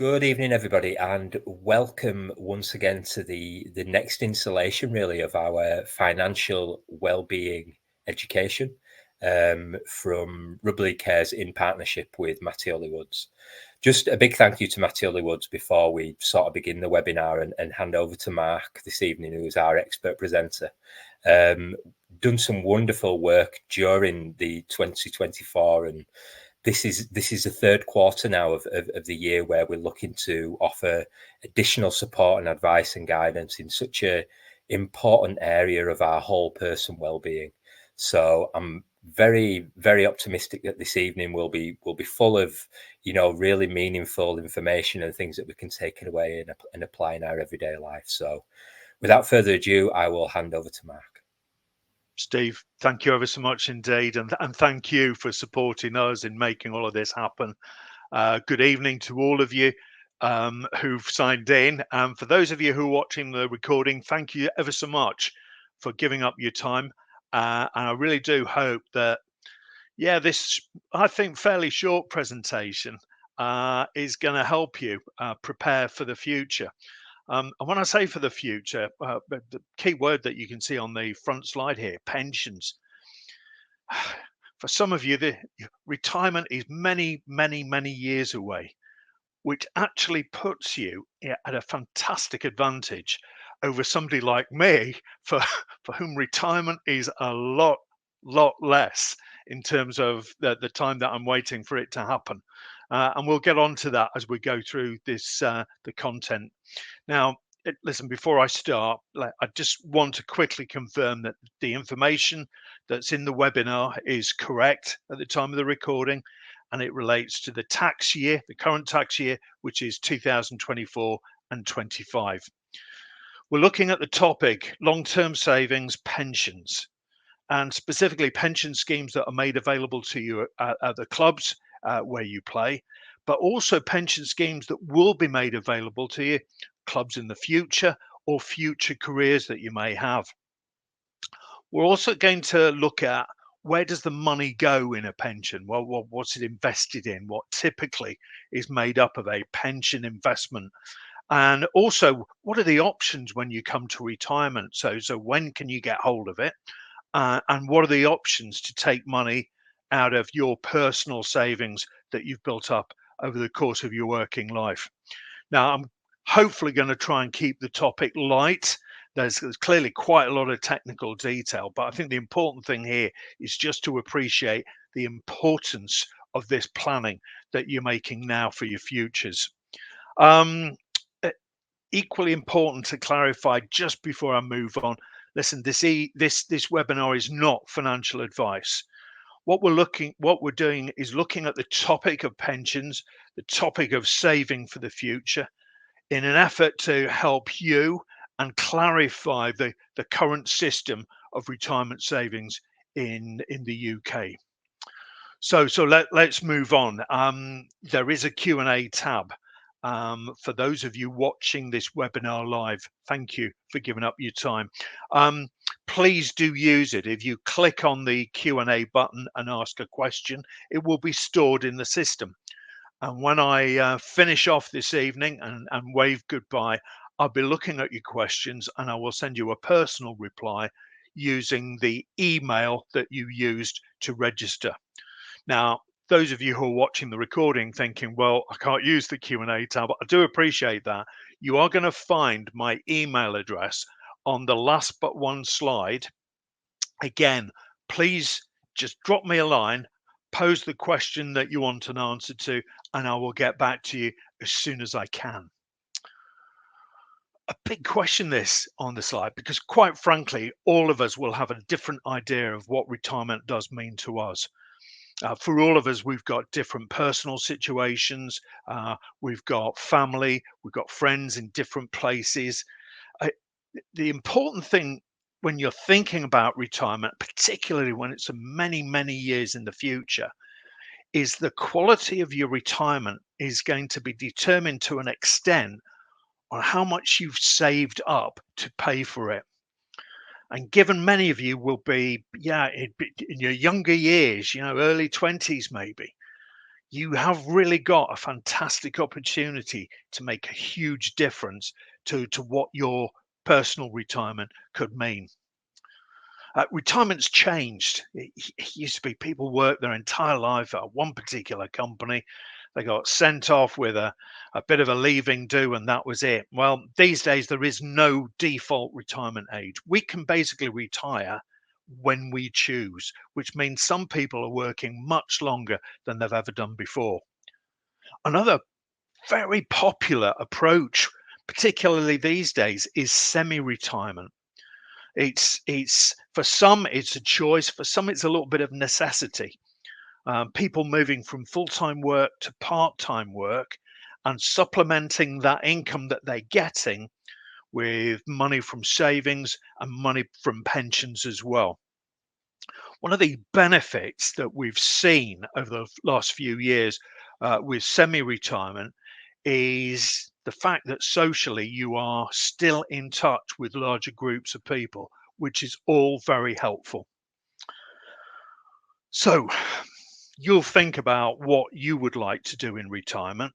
Good evening, everybody, and welcome once again to the next installation, really, of our financial well-being education from Rugby Cares in partnership with Mattioli Woods. Just a big thank you to Mattioli Woods before we sort of begin the webinar and hand over to Mark this evening, who is our expert presenter. Done some wonderful work during the 2024, and this is the third quarter now of the year where we're looking to offer additional support and advice and guidance in such a important area of our whole person well-being. So I'm very, very optimistic that this evening will be full of, really meaningful information and things that we can take away and apply in our everyday life. So without further ado, I will hand over to Mark. Steve, thank you ever so much indeed, and thank you for supporting us in making all of this happen. Good evening to all of you who've signed in, and for those of you who are watching the recording, thank you ever so much for giving up your time. And I really do hope that, this, I think, fairly short presentation is going to help you prepare for the future. And when I say for the future, the key word that you can see on the front slide here, pensions. For some of you, the retirement is many, many, many years away, which actually puts you at a fantastic advantage over somebody like me, for whom retirement is a lot less in terms of the time that I'm waiting for it to happen. And we'll get on to that as we go through this, the content. Now, listen, before I start, I just want to quickly confirm that the information that's in the webinar is correct at the time of the recording, and it relates to the tax year, the current tax year, which is 2024 and 25. We're looking at the topic long-term savings, pensions, and specifically pension schemes that are made available to you at the clubs where you play, but also pension schemes that will be made available to you, clubs in the future or future careers that you may have. We're also going to look at, where does the money go in a pension? Well, what's it invested in? What typically is made up of a pension investment? And also, what are the options when you come to retirement? So when can you get hold of it? And what are the options to take money out of your personal savings that you've built up over the course of your working life? Now, I'm hopefully going to try and keep the topic light. There's clearly quite a lot of technical detail, but I think the important thing here is just to appreciate the importance of this planning that you're making now for your futures. Equally important to clarify just before I move on, listen, this webinar is not financial advice. What we're doing is looking at the topic of pensions, the topic of saving for the future, in an effort to help you and clarify the current system of retirement savings in the UK. So let's move on. There is a Q&A tab. For those of you watching this webinar live, thank you for giving up your time. Please do use it. If you click on the Q&A button and ask a question, it will be stored in the system. And when I finish off this evening and wave goodbye, I'll be looking at your questions and I will send you a personal reply using the email that you used to register. Now, those of you who are watching the recording thinking, well, I can't use the Q&A tab, I do appreciate that. You are going to find my email address on the last but one slide. Again, please just drop me a line, pose the question that you want an answer to, and I will get back to you as soon as I can. A big question this on the slide, because quite frankly, all of us will have a different idea of what retirement does mean to us. For all of us, we've got different personal situations, we've got family, we've got friends in different places. The important thing when you're thinking about retirement, particularly when it's many, many years in the future, is the quality of your retirement is going to be determined to an extent on how much you've saved up to pay for it. And given many of you will be, in your younger years, early 20s maybe, you have really got a fantastic opportunity to make a huge difference to what your personal retirement could mean. Retirement's changed. It used to be people work their entire life at one particular company. They got sent off with a bit of a leaving do, and that was it. Well, these days, there is no default retirement age. We can basically retire when we choose, which means some people are working much longer than they've ever done before. Another very popular approach, particularly these days, is semi-retirement. It's for some it's a choice, for some it's a little bit of necessity. People moving from full-time work to part-time work and supplementing that income that they're getting with money from savings and money from pensions as well. One of the benefits that we've seen over the last few years with semi-retirement is the fact that socially you are still in touch with larger groups of people, which is all very helpful. So you'll think about what you would like to do in retirement.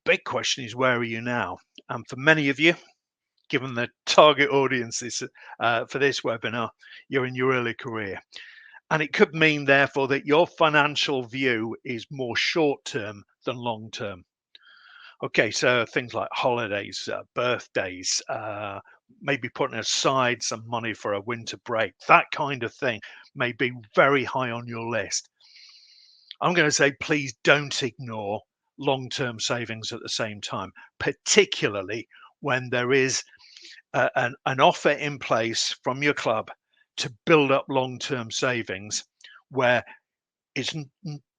Big question is, where are you now? And for many of you, given the target audiences for this webinar, you're in your early career. And it could mean, therefore, that your financial view is more short term than long term. Okay, so things like holidays, birthdays, maybe putting aside some money for a winter break, that kind of thing may be very high on your list. I'm going to say, please don't ignore long-term savings at the same time, particularly when there is an offer in place from your club to build up long-term savings, where it's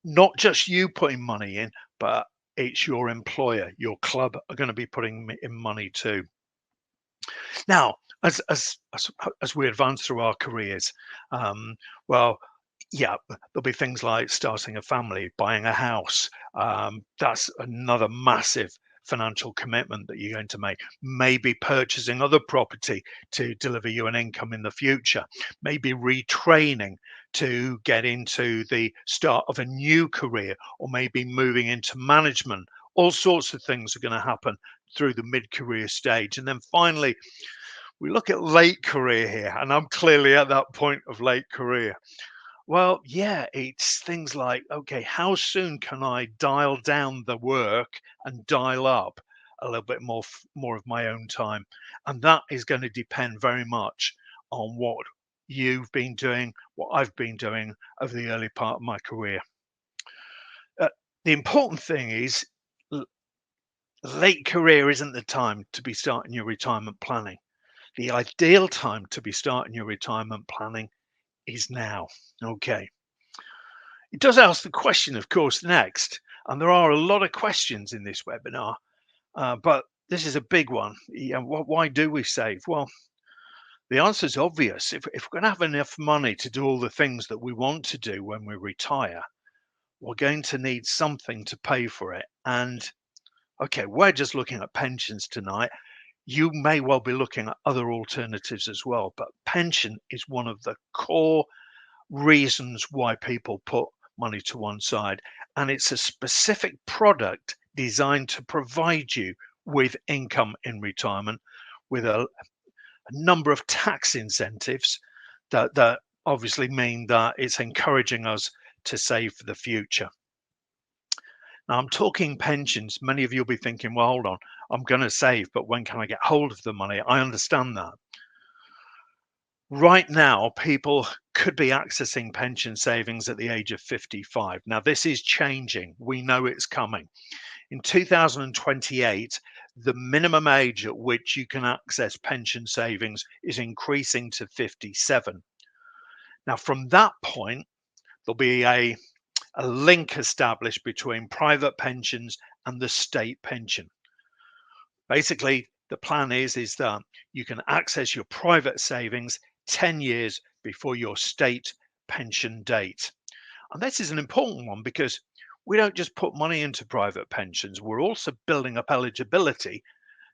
not just you putting money in, but it's your employer, your club are going to be putting in money too. Now, as we advance through our careers, well, yeah, there'll be things like starting a family, buying a house. That's another massive financial commitment that you're going to make. Maybe purchasing other property to deliver you an income in the future. Maybe retraining to get into the start of a new career, or maybe moving into management. All sorts of things are going to happen through the mid-career stage. And then finally, we look at late career here, and I'm clearly at that point of late career. Well, yeah, it's things like, okay, how soon can I dial down the work and dial up a little bit more of my own time? And that is going to depend very much on what you've been doing, what I've been doing over the early part of my career. The important thing is, late career isn't the time to be starting your retirement planning. The ideal time to be starting your retirement planning is now. Okay. It does ask the question, of course, next, and there are a lot of questions in this webinar, but this is a big one. Yeah, why do we save? Well, the answer is obvious. If we're going to have enough money to do all the things that we want to do when we retire, we're going to need something to pay for it. And okay, we're just looking at pensions tonight. You may well be looking at other alternatives as well, but pension is one of the core reasons why people put money to one side, and it's a specific product designed to provide you with income in retirement, with a number of tax incentives that obviously mean that it's encouraging us to save for the future. Now, I'm talking pensions. Many of you will be thinking, well, hold on, I'm going to save, but when can I get hold of the money? I understand that. Right now, people could be accessing pension savings at the age of 55. Now, this is changing. We know it's coming. In 2028, the minimum age at which you can access pension savings is increasing to 57. Now, from that point, there'll be a link established between private pensions and the state pension. Basically, the plan is that you can access your private savings 10 years before your state pension date. And this is an important one because we don't just put money into private pensions, we're also building up eligibility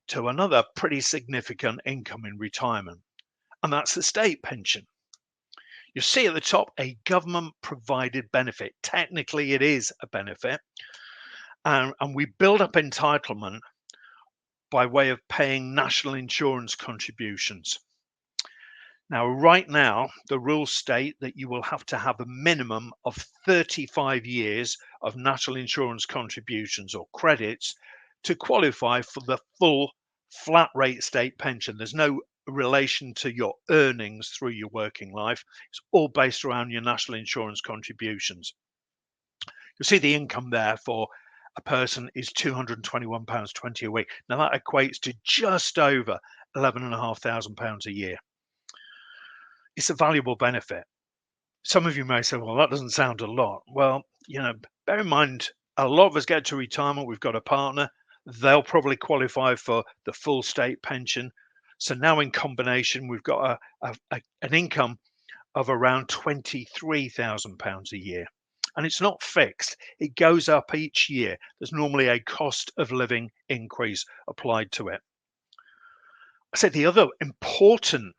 to another pretty significant income in retirement, and that's the state pension. You'll see at the top a government provided benefit. Technically, it is a benefit. And we build up entitlement by way of paying national insurance contributions. Now, right now, the rules state that you will have to have a minimum of 35 years of national insurance contributions or credits to qualify for the full flat rate state pension. There's no relation to your earnings through your working life. It's all based around your national insurance contributions. You'll see the income there for a person is £221.20 a week. Now that equates to just over £11,500 a year. It's a valuable benefit. Some of you may say, well, that doesn't sound a lot. Well, bear in mind, a lot of us get to retirement. We've got a partner. They'll probably qualify for the full state pension. So now in combination, we've got an income of around £23,000 a year. And it's not fixed. It goes up each year. There's normally a cost of living increase applied to it. I said the other important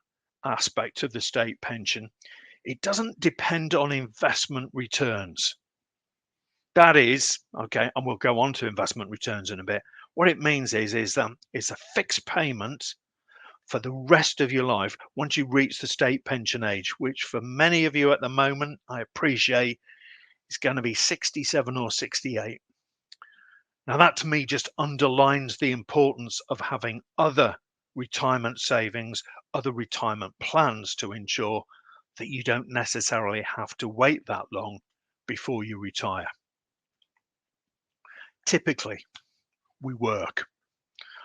aspect of the state pension, it doesn't depend on investment returns. That is, okay, and we'll go on to investment returns in a bit. What it means is it's a fixed payment for the rest of your life once you reach the state pension age, which for many of you at the moment, I appreciate, is going to be 67 or 68. Now that to me just underlines the importance of having other retirement savings, other retirement plans to ensure that you don't necessarily have to wait that long before you retire. Typically, we work,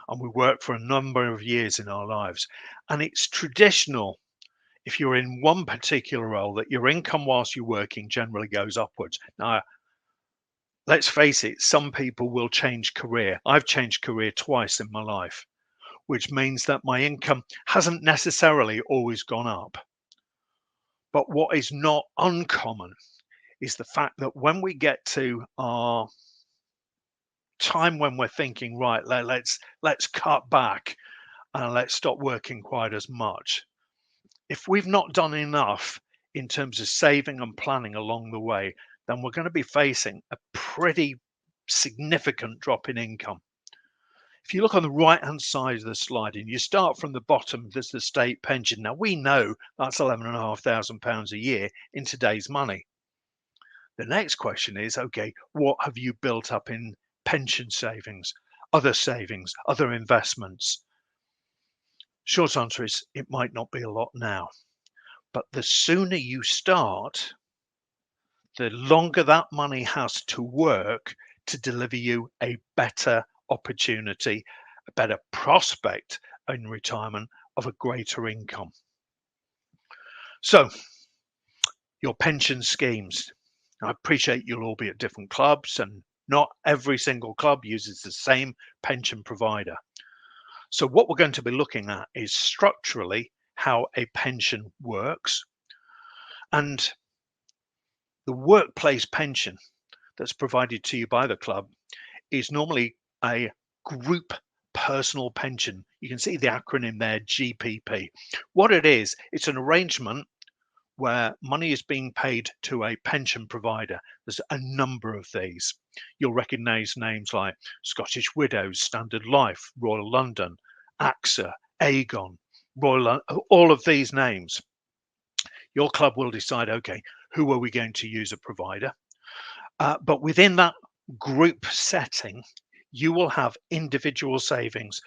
and we work for a number of years in our lives, and it's traditional, if you're in one particular role, that your income whilst you're working generally goes upwards. Now, let's face it, some people will change career. I've changed career twice in my life, which means that my income hasn't necessarily always gone up. But what is not uncommon is the fact that when we get to our time when we're thinking, right, let's cut back and let's stop working quite as much. If we've not done enough in terms of saving and planning along the way, then we're going to be facing a pretty significant drop in income. If you look on the right hand side of the slide and you start from the bottom, there's the state pension. Now we know that's £11,500 a year in today's money. The next question is, okay, what have you built up in pension savings, other investments? Short answer is it might not be a lot now, but the sooner you start, the longer that money has to work to deliver you a better opportunity, a better prospect in retirement of a greater income. So your pension schemes, I appreciate you'll all be at different clubs and not every single club uses the same pension provider. So what we're going to be looking at is structurally how a pension works. And the workplace pension that's provided to you by the club is normally a group personal pension. You can see the acronym there, GPP. What it is, it's an arrangement where money is being paid to a pension provider. There's a number of these. You'll recognise names like Scottish Widows, Standard Life, Royal London, AXA, Aegon, all of these names. Your club will decide, okay, who are we going to use a provider? But within that group setting, you will have individual savings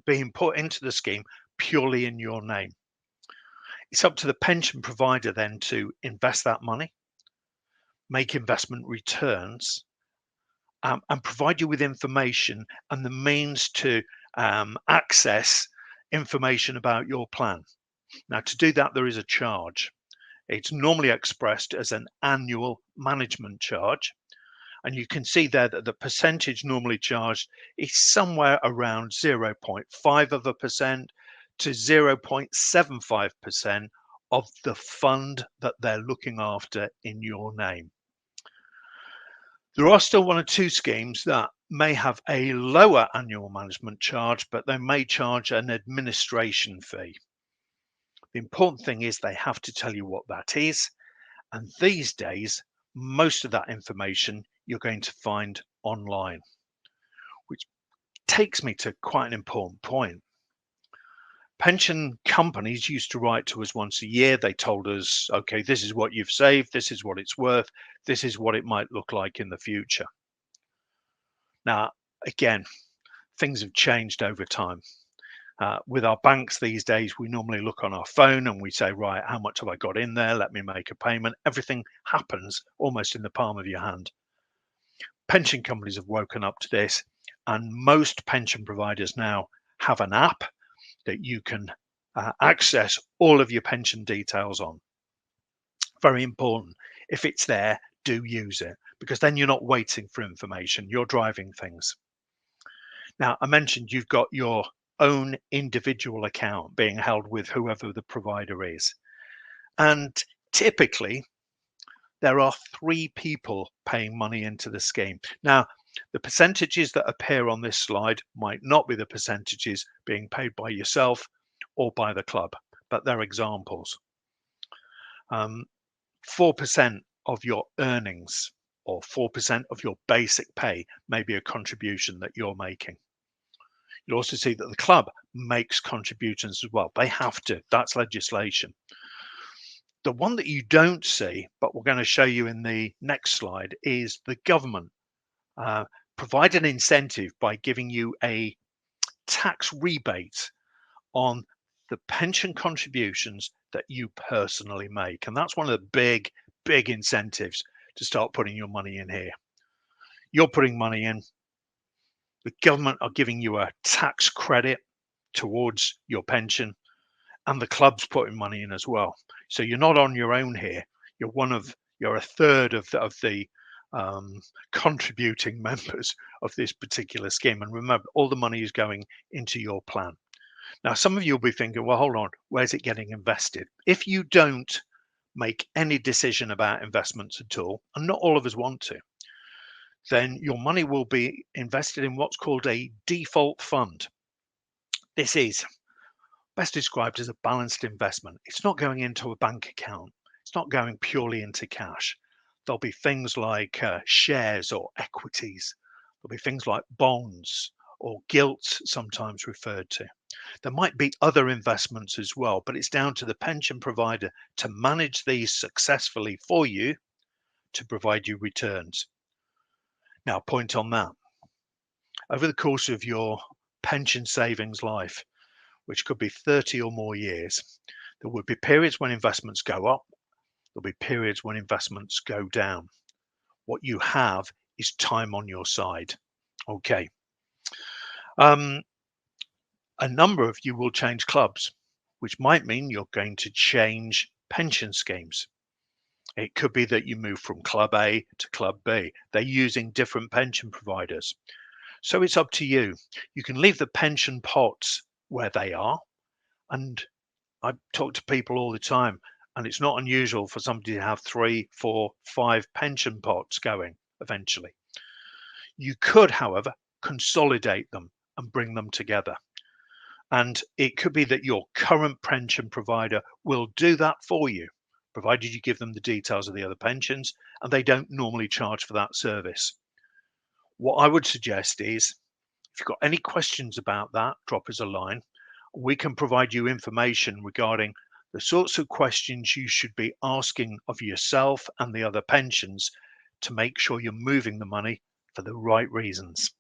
being put into the scheme purely in your name. It's up to the pension provider then to invest that money, make investment returns, and provide you with information and the means to access information about your plan. Now, to do that, there is a charge. It's normally expressed as an annual management charge. And you can see there that the percentage normally charged is somewhere around 0.5% to 0.75% of the fund that they're looking after in your name. There are still one or two schemes that may have a lower annual management charge, but they may charge an administration fee. The important thing is they have to tell you what that is. And these days, most of that information you're going to find online, which takes me to quite an important point. Pension companies used to write to us once a year. They told us, okay, this is what you've saved, this is what it's worth, this is what it might look like in the future. Now, again, things have changed over time. With our banks these days, we normally look on our phone and we say, right, how much have I got in there? Let me make a payment. Everything happens almost in the palm of your hand. Pension companies have woken up to this, and most pension providers now have an app that you can access all of your pension details on. Very important. If it's there, do use it, because then you're not waiting for information, you're driving things. Now, I mentioned you've got your own individual account being held with whoever the provider is. And typically, there are 3 people paying money into the scheme. Now, the percentages that appear on this slide might not be the percentages being paid by yourself or by the club, but they're examples. 4% of your earnings or 4% of your basic pay may be a contribution that you're making. You'll also see that the club makes contributions as well. They have to. That's legislation. The one that you don't see, but we're going to show you in the next slide, is the government provide an incentive by giving you a tax rebate on the pension contributions that you personally make. And that's one of the big incentives to start putting your money in here. You're putting money in. The government are giving you a tax credit towards your pension, and the club's putting money in as well. So you're not on your own here. You're a third of the contributing members of this particular scheme. And remember, all the money is going into your plan. Now, some of you will be thinking, well, hold on, where's it getting invested? If you don't make any decision about investments at all, and not all of us want to, then your money will be invested in what's called a default fund. This is best described as a balanced investment. It's not going into a bank account. It's not going purely into cash. There'll be things like shares or equities. There'll be things like bonds or gilts, sometimes referred to. There might be other investments as well, but it's down to the pension provider to manage these successfully for you to provide you returns. Now, point on that. Over the course of your pension savings life, which could be 30 or more years, there will be periods when investments go up. There'll be periods when investments go down. What you have is time on your side. Okay. A number of you will change clubs, which might mean you're going to change pension schemes. It could be that you move from Club A to Club B. They're using different pension providers. So it's up to you. You can leave the pension pots where they are. And I talk to people all the time, and it's not unusual for somebody to have 3, 4, 5 pension pots going eventually. You could, however, consolidate them and bring them together. And it could be that your current pension provider will do that for you, provided you give them the details of the other pensions, and they don't normally charge for that service. What I would suggest is, if you've got any questions about that, drop us a line. We can provide you information regarding the sorts of questions you should be asking of yourself and the other pensions to make sure you're moving the money for the right reasons.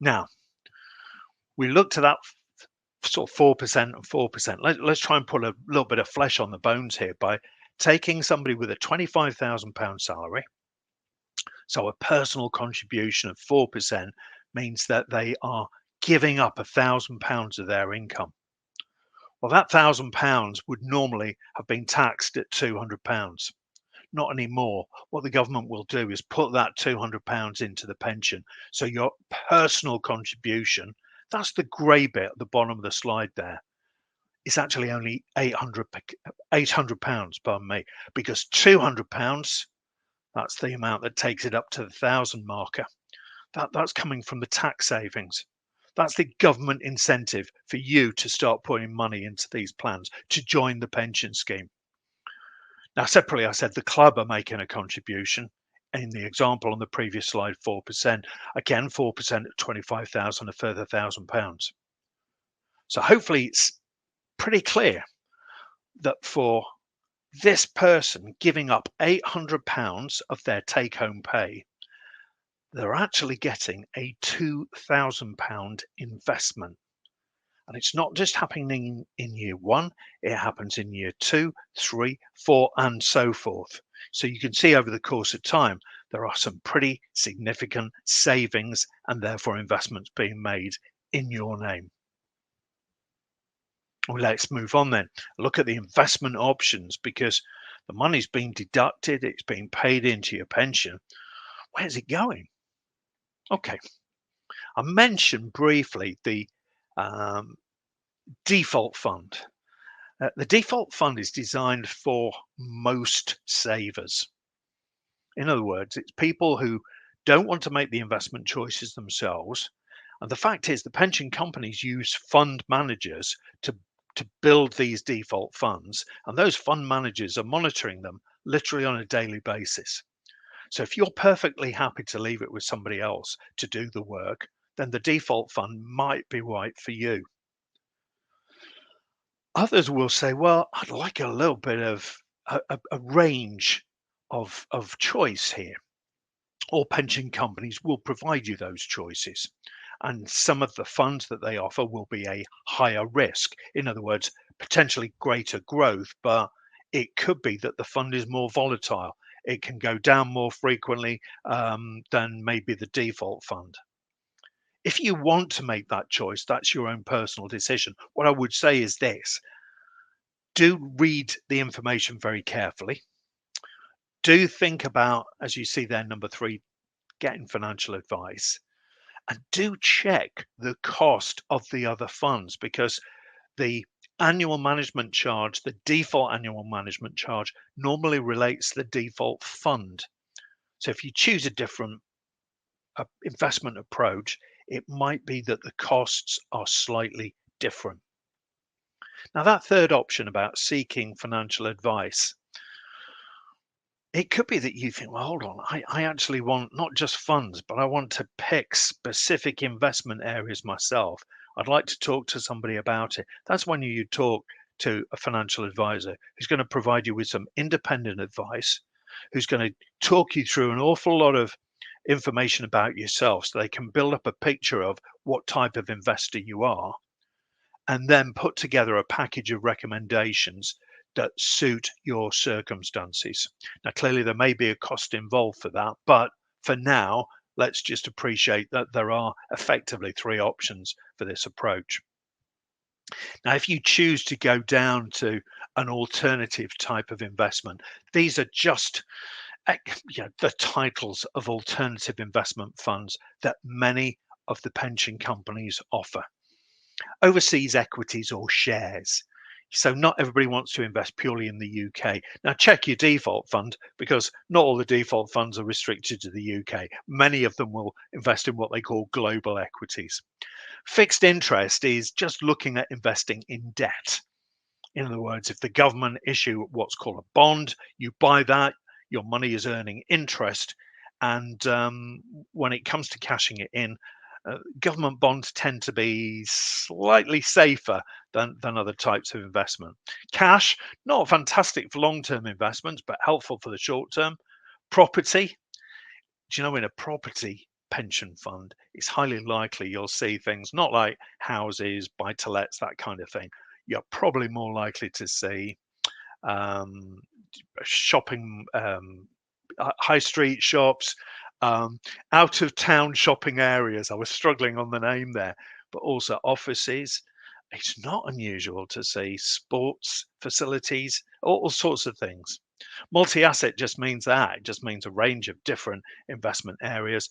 Now, we looked at that sort of 4% and 4%. Let's try and put a little bit of flesh on the bones here by taking somebody with a £25,000 salary. So a personal contribution of 4% means that they are giving up £1,000 of their income. Well, that £1,000 would normally have been taxed at £200. Not anymore. What the government will do is put that £200 into the pension. So your personal contribution, that's the grey bit at the bottom of the slide there, it's actually only £800, pardon me, because £200, that's the amount that takes it up to the 1,000 marker. That's coming from the tax savings. That's the government incentive for you to start putting money into these plans, to join the pension scheme. Now, separately, I said the club are making a contribution. In the example on the previous slide, 4%. Again, 4% at 25,000, a further £1,000. So hopefully it's pretty clear that for this person giving up £800 of their take-home pay, they're actually getting a £2,000 investment. And it's not just happening in year one, it happens in year 2, 3, 4, and so forth. So you can see over the course of time, there are some pretty significant savings and therefore investments being made in your name. Well, let's move on then. Look at the investment options, because the money's being deducted, it's being paid into your pension. Where's it going? Okay, I mentioned briefly the default fund. The default fund is designed for most savers. In other words, it's people who don't want to make the investment choices themselves. And the fact is, the pension companies use fund managers to build these default funds, and those fund managers are monitoring them literally on a daily basis. So if you're perfectly happy to leave it with somebody else to do the work, then the default fund might be right for you. Others will say, well, I'd like a little bit of a range of choice here. All pension companies will provide you those choices. And some of the funds that they offer will be a higher risk. In other words, potentially greater growth, but it could be that the fund is more volatile. It can go down more frequently than maybe the default fund. If you want to make that choice, that's your own personal decision. What I would say is this: do read the information very carefully. Do think about, as you see there, number 3, getting financial advice. And do check the cost of the other funds, because the annual management charge, the default annual management charge, normally relates to the default fund. So if you choose a different investment approach, it might be that the costs are slightly different. Now, that third option about seeking financial advice, it could be that you think, well, hold on, I actually want not just funds, but I want to pick specific investment areas myself. I'd like to talk to somebody about it. That's when you talk to a financial advisor who's going to provide you with some independent advice, who's going to talk you through an awful lot of information about yourself so they can build up a picture of what type of investor you are, and then put together a package of recommendations that suit your circumstances. Now, clearly, there may be a cost involved for that, but for now, let's just appreciate that there are effectively 3 options for this approach. Now, if you choose to go down to an alternative type of investment, these are just the titles of alternative investment funds that many of the pension companies offer. Overseas equities or shares. So not everybody wants to invest purely in the UK. Now check your default fund, because not all the default funds are restricted to the UK. Many of them will invest in what they call global equities. Fixed interest is just looking at investing in debt. In other words, if the government issue what's called a bond, you buy that, your money is earning interest. And when it comes to cashing it in, government bonds tend to be slightly safer than other types of investment. Cash, not fantastic for long-term investments, but helpful for the short term. Property, do you know, in a property pension fund, it's highly likely you'll see things not like houses, buy-to-lets, that kind of thing. You're probably more likely to see shopping, high street shops, out of town shopping areas. I was struggling on the name there, but also offices. It's not unusual to see sports facilities, all sorts of things. Multi-asset just means that. It just means a range of different investment areas.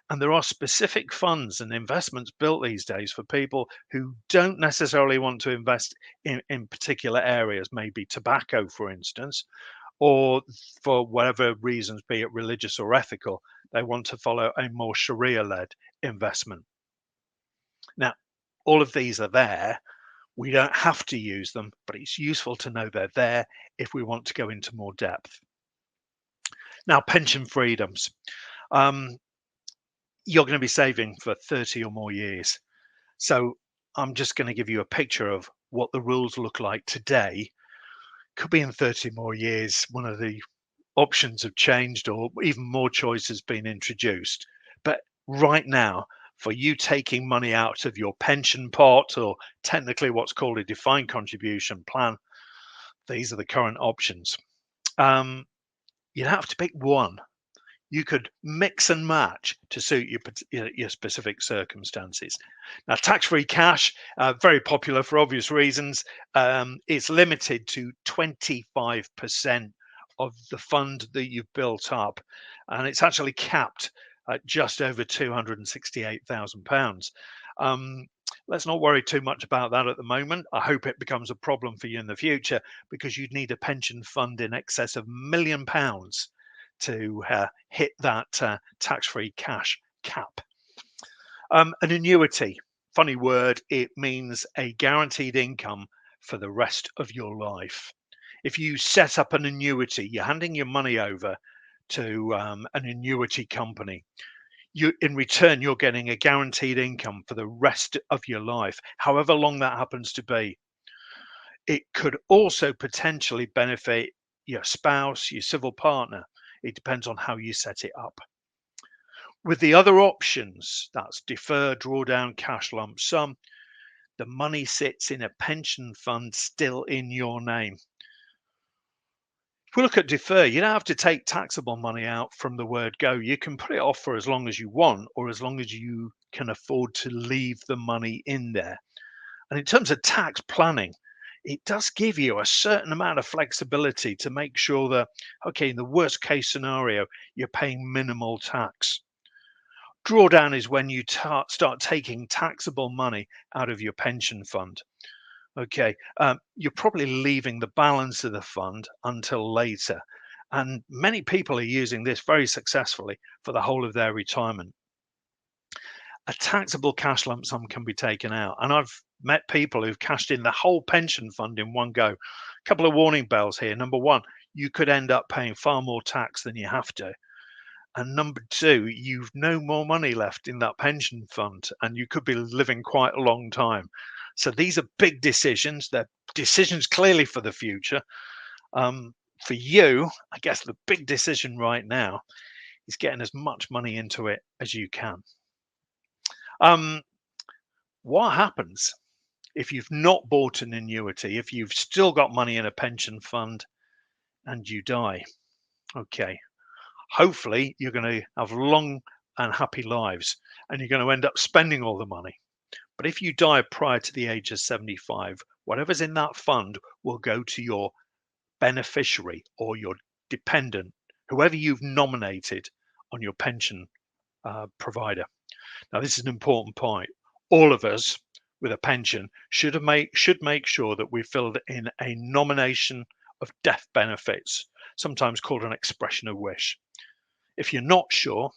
And there are specific funds and investments built these days for people who don't necessarily want to invest in particular areas, maybe tobacco, for instance, or for whatever reasons, be it religious or ethical, they want to follow a more Sharia-led investment. Now, all of these are there. We don't have to use them, but it's useful to know they're there if we want to go into more depth. Now, pension freedoms. You're going to be saving for 30 or more years. So I'm just going to give you a picture of what the rules look like today. Could be in 30 more years, one of the options have changed or even more choices been introduced. But right now, for you taking money out of your pension pot, or technically what's called a defined contribution plan, these are the current options. You'd have to pick one. You could mix and match to suit your specific circumstances. Now, tax-free cash, very popular for obvious reasons. It's limited to 25% of the fund that you've built up, and it's actually capped at just over £268,000. Let's not worry too much about that at the moment. I hope it becomes a problem for you in the future, because you'd need a pension fund in excess of £1 million to hit that tax-free cash cap. An annuity, funny word, it means a guaranteed income for the rest of your life. If you set up an annuity, you're handing your money over to an annuity company. In return, you're getting a guaranteed income for the rest of your life, however long that happens to be. It could also potentially benefit your spouse, your civil partner. It depends on how you set it up. With the other options, that's defer, drawdown, cash lump sum, the money sits in a pension fund still in your name. If we look at defer, you don't have to take taxable money out from the word go. You can put it off for as long as you want, or as long as you can afford to leave the money in there. And in terms of tax planning, it does give you a certain amount of flexibility to make sure that, okay, in the worst case scenario, you're paying minimal tax. Drawdown is when you start taking taxable money out of your pension fund. Okay, you're probably leaving the balance of the fund until later. And many people are using this very successfully for the whole of their retirement. A taxable cash lump sum can be taken out. And I've met people who've cashed in the whole pension fund in one go. A couple of warning bells here. Number one, you could end up paying far more tax than you have to. And number two, you've no more money left in that pension fund, and you could be living quite a long time. So these are big decisions. They're decisions clearly for the future. For you, I guess the big decision right now is getting as much money into it as you can. What happens if you've not bought an annuity, if you've still got money in a pension fund and you die? Okay, hopefully you're going to have long and happy lives, and you're going to end up spending all the money. But if you die prior to the age of 75, whatever's in that fund will go to your beneficiary or your dependent, whoever you've nominated on your pension provider. Now, this is an important point. All of us with a pension should make sure that we filled in a nomination of death benefits, sometimes called an expression of wish. If you're not sure,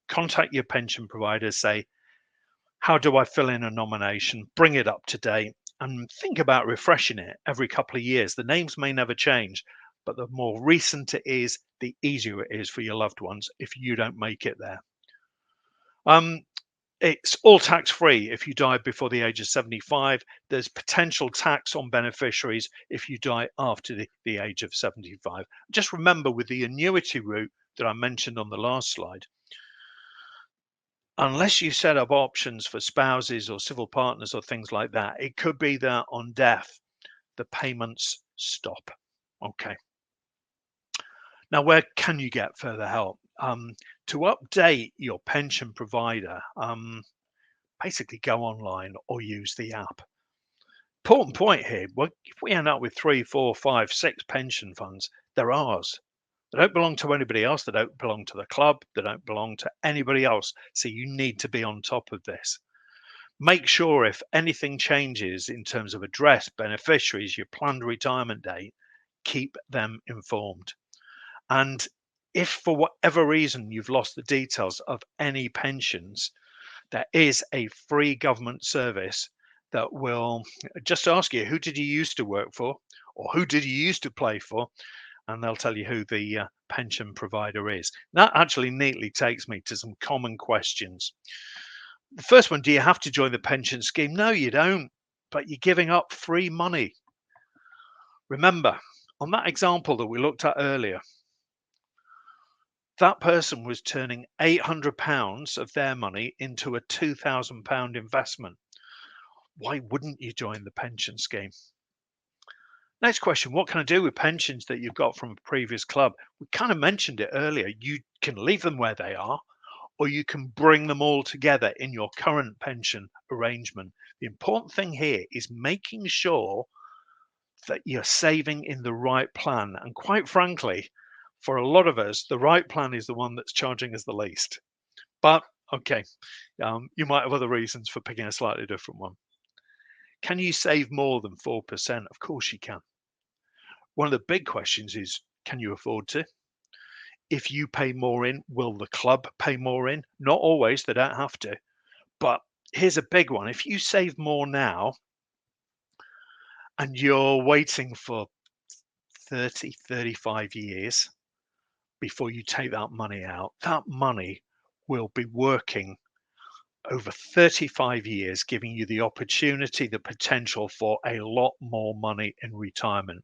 contact your pension provider, say, how do I fill in a nomination? Bring it up to date and think about refreshing it every couple of years. The names may never change, but the more recent it is, the easier it is for your loved ones if you don't make it there. It's all tax-free if you die before the age of 75. There's potential tax on beneficiaries if you die after the age of 75. Just remember, with the annuity route that I mentioned on the last slide, unless you set up options for spouses or civil partners or things like that, it could be that on death, the payments stop. Okay. Now, where can you get further help? To update your pension provider, basically go online or use the app. Important point here, well, if we end up with 3, 4, 5, 6 pension funds, they're ours. They don't belong to anybody else. They don't belong to the club. They don't belong to anybody else. So you need to be on top of this. Make sure if anything changes in terms of address, beneficiaries, your planned retirement date, keep them informed. And if for whatever reason you've lost the details of any pensions, there is a free government service that will just ask you, who did you used to work for, or who did you used to play for, and they'll tell you who the pension provider is. That actually neatly takes me to some common questions. The first one, do you have to join the pension scheme? No, you don't, but you're giving up free money. Remember, on that example that we looked at earlier, that person was turning £800 of their money into a £2,000 investment. Why wouldn't you join the pension scheme? Next question, what can I do with pensions that you've got from a previous club? We kind of mentioned it earlier. You can leave them where they are, or you can bring them all together in your current pension arrangement. The important thing here is making sure that you're saving in the right plan. And quite frankly, for a lot of us, the right plan is the one that's charging us the least. But okay, you might have other reasons for picking a slightly different one. Can you save more than 4%? Of course you can. One of the big questions is, can you afford to? If you pay more in, will the club pay more in? Not always, they don't have to. But here's a big one. If you save more now and you're waiting for 30, 35 years before you take that money out, that money will be working over 35 years, giving you the opportunity, the potential for a lot more money in retirement.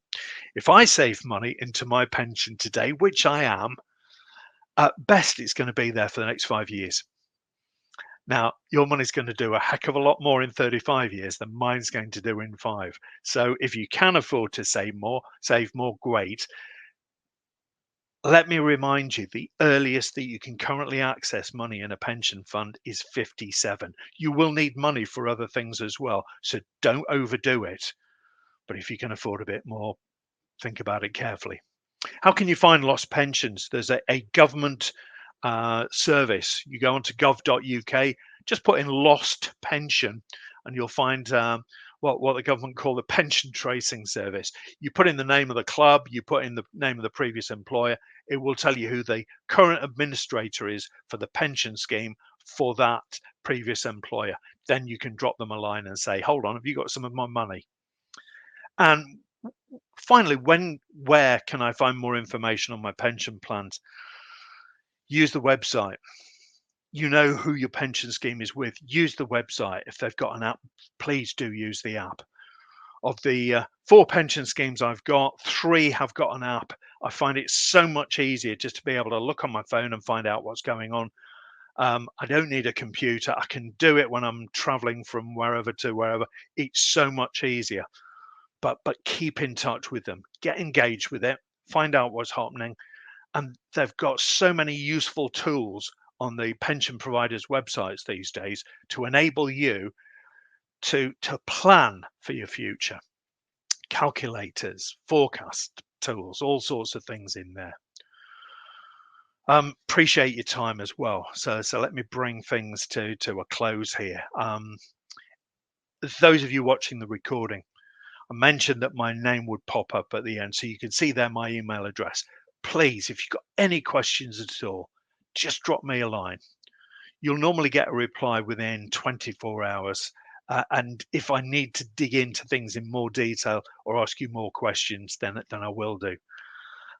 If I save money into my pension today, which I am, at best it's going to be there for the next 5 years. Now, your money's going to do a heck of a lot more in 35 years than mine's going to do in 5. So if you can afford to save more, great. Let me remind you, the earliest that you can currently access money in a pension fund is 57. You will need money for other things as well, so don't overdo it. But if you can afford a bit more, think about it carefully. How can you find lost pensions? There's a government service. You go onto gov.uk, just put in lost pension, and you'll find what the government call the pension tracing service. You put in the name of the club, you put in the name of the previous employer, it will tell you who the current administrator is for the pension scheme for that previous employer. Then you can drop them a line and say, hold on, have you got some of my money? And finally, where can I find more information on my pension plans? Use the website. You know who your pension scheme is with. Use the website. If they've got an app, please do use the app. Of the 4 pension schemes I've got, 3 have got an app. I find it so much easier just to be able to look on my phone and find out what's going on. I don't need a computer. I can do it when I'm traveling from wherever to wherever. It's so much easier. But keep in touch with them. Get engaged with it. Find out what's happening. And they've got so many useful tools on the pension providers' websites these days to enable you to plan for your future. Calculators, forecast tools, all sorts of things in there. Appreciate your time as well. So let me bring things to a close here. Those of you watching the recording, I mentioned that my name would pop up at the end, so you can see there my email address. Please, if you've got any questions at all, just drop me a line. You'll normally get a reply within 24 hours. And if I need to dig into things in more detail or ask you more questions, then I will do.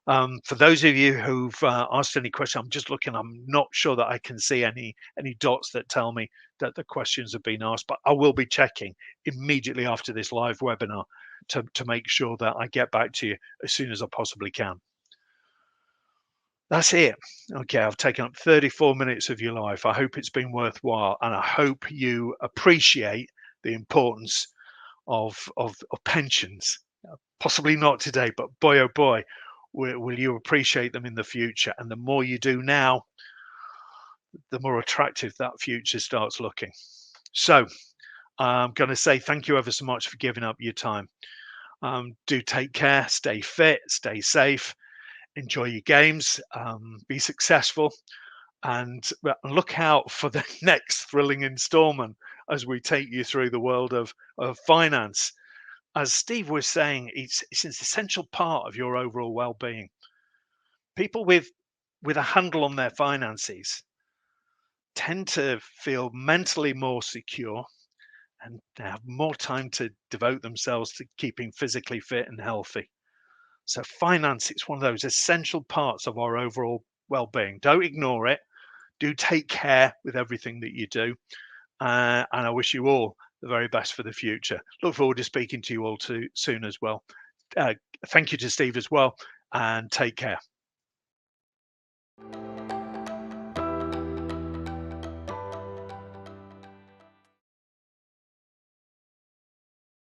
For those of you who've asked any questions, I'm just looking. I'm not sure that I can see any dots that tell me that the questions have been asked, but I will be checking immediately after this live webinar to make sure that I get back to you as soon as I possibly can. That's it. Okay, I've taken up 34 minutes of your life. I hope it's been worthwhile, and I hope you appreciate the importance of pensions. Possibly not today, but boy, oh boy, will you appreciate them in the future. And the more you do now, the more attractive that future starts looking. So I'm going to say thank you ever so much for giving up your time. Do take care, stay fit, stay safe, enjoy your games, be successful, and look out for the next thrilling installment as we take you through the world of finance. As Steve was saying, it's an essential part of your overall well-being. People with a handle on their finances, tend to feel mentally more secure and have more time to devote themselves to keeping physically fit and healthy. So finance is one of those essential parts of our overall well-being. Don't ignore it. Do take care with everything that you do. And I wish you all the very best for the future. Look forward to speaking to you all too soon as well. Thank you to Steve as well, and take care.